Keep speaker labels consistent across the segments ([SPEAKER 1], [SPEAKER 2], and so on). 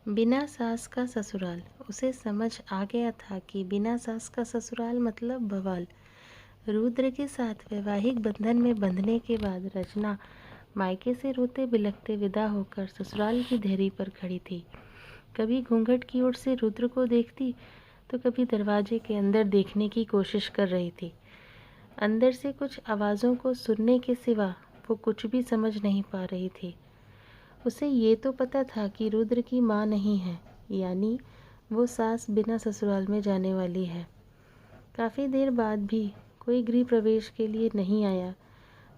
[SPEAKER 1] बिना सास का ससुराल। उसे समझ आ गया था कि बिना सास का ससुराल मतलब बवाल। रुद्र के साथ वैवाहिक बंधन में बंधने के बाद रचना मायके से रोते बिलखते विदा होकर ससुराल की देहरी पर खड़ी थी। कभी घूंघट की ओर से रुद्र को देखती तो कभी दरवाजे के अंदर देखने की कोशिश कर रही थी। अंदर से कुछ आवाज़ों को सुनने के सिवा वो कुछ भी समझ नहीं पा रही थी। उसे ये तो पता था कि रुद्र की माँ नहीं है, यानी वो सास बिना ससुराल में जाने वाली है। काफ़ी देर बाद भी कोई गृह प्रवेश के लिए नहीं आया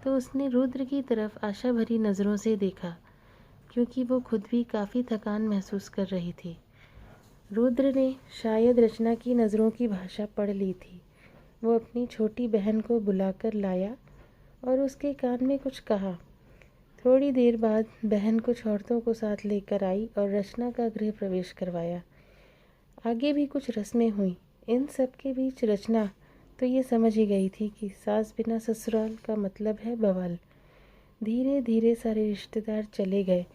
[SPEAKER 1] तो उसने रुद्र की तरफ आशा भरी नज़रों से देखा, क्योंकि वो खुद भी काफ़ी थकान महसूस कर रही थी। रुद्र ने शायद रचना की नज़रों की भाषा पढ़ ली थी। वो अपनी छोटी बहन को बुलाकर लाया और उसके कान में कुछ कहा। थोड़ी देर बाद बहन कुछ औरतों को साथ लेकर आई और रचना का गृह प्रवेश करवाया। आगे भी कुछ रस्में हुई। इन सब के बीच रचना तो ये समझ ही गई थी कि सास बिना ससुराल का मतलब है बवाल। धीरे धीरे सारे रिश्तेदार चले गए।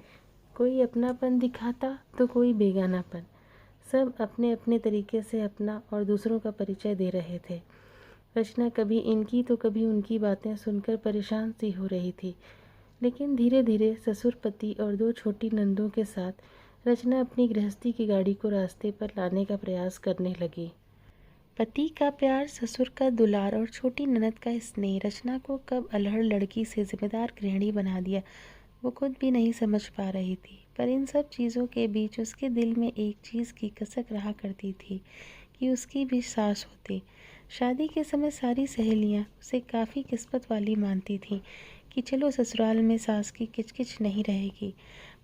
[SPEAKER 1] कोई अपनापन दिखाता तो कोई बेगानापन। सब अपने अपने तरीके से अपना और दूसरों का परिचय दे रहे थे। रचना कभी इनकी तो कभी उनकी बातें सुनकर परेशान सी हो रही थी। लेकिन धीरे धीरे ससुर पति और दो छोटी नंदों के साथ रचना अपनी गृहस्थी की गाड़ी को रास्ते पर लाने का प्रयास करने लगी। पति का प्यार, ससुर का दुलार और छोटी ननद का स्नेह रचना को कब अल्हड़ लड़की से जिम्मेदार गृहिणी बना दिया, वो खुद भी नहीं समझ पा रही थी। पर इन सब चीज़ों के बीच उसके दिल में एक चीज़ की कसक रहा करती थी कि उसकी भी सास होती। शादी के समय सारी सहेलियां उसे काफ़ी किस्मत वाली मानती थीं कि चलो ससुराल में सास की किचकिच नहीं रहेगी।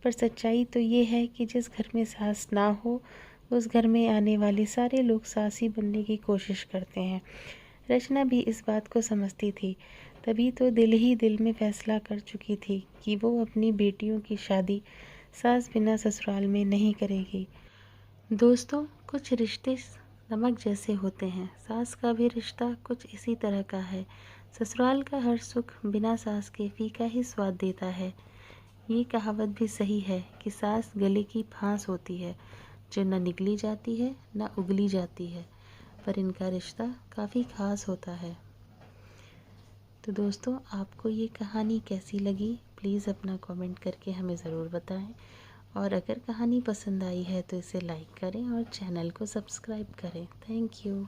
[SPEAKER 1] पर सच्चाई तो ये है कि जिस घर में सास ना हो उस घर में आने वाले सारे लोग सास ही बनने की कोशिश करते हैं। रचना भी इस बात को समझती थी, तभी तो दिल ही दिल में फैसला कर चुकी थी कि वो अपनी बेटियों की शादी सास बिना ससुराल में नहीं करेगी। दोस्तों, कुछ रिश्ते नमक जैसे होते हैं। सास का भी रिश्ता कुछ इसी तरह का है। ससुराल का हर सुख बिना सास के फीका ही स्वाद देता है। ये कहावत भी सही है कि सास गले की फांस होती है, जो न निगली जाती है न उगली जाती है, पर इनका रिश्ता काफ़ी खास होता है। तो दोस्तों, आपको ये कहानी कैसी लगी, प्लीज़ अपना कमेंट करके हमें ज़रूर बताएं। और अगर कहानी पसंद आई है तो इसे लाइक करें और चैनल को सब्सक्राइब करें। Thank you.